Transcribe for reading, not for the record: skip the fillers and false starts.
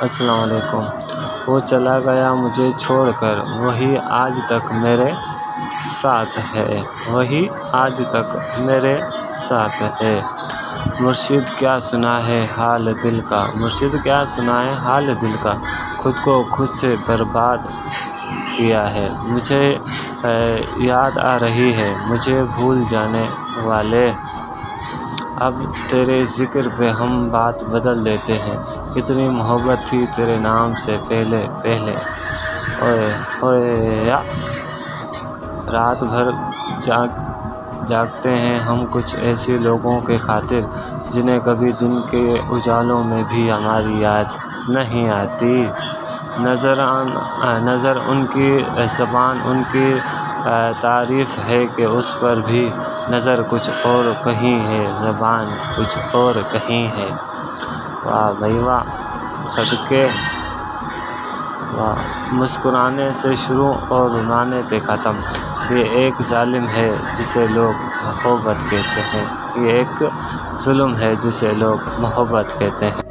السلام علیکم۔ وہ چلا گیا مجھے چھوڑ کر، وہی آج تک میرے ساتھ ہے، وہی آج تک میرے ساتھ ہے۔ مرشد کیا سنائے حال دل کا، مرشد کیا سنائے حال دل کا، خود کو خود سے برباد کیا ہے۔ مجھے یاد آ رہی ہے مجھے بھول جانے والے، اب تیرے ذکر پہ ہم بات بدل دیتے ہیں، کتنی محبت تھی تیرے نام سے پہلے پہلے۔ اوئے ہوئے یا رات بھر جاگتے ہیں ہم کچھ ایسے لوگوں کے خاطر، جنہیں کبھی دن کے اجالوں میں بھی ہماری یاد نہیں آتی۔ نظر ان کی، زبان ان کی تعریف ہے کہ اس پر بھی، نظر کچھ اور کہیں ہے، زبان کچھ اور کہیں ہے۔ واہ بھائی واہ، صدقے واہ۔ مسکرانے سے شروع اور رولانے پہ ختم، یہ ایک ظالم ہے جسے لوگ محبت کہتے ہیں، یہ ایک ظلم ہے جسے لوگ محبت کہتے ہیں۔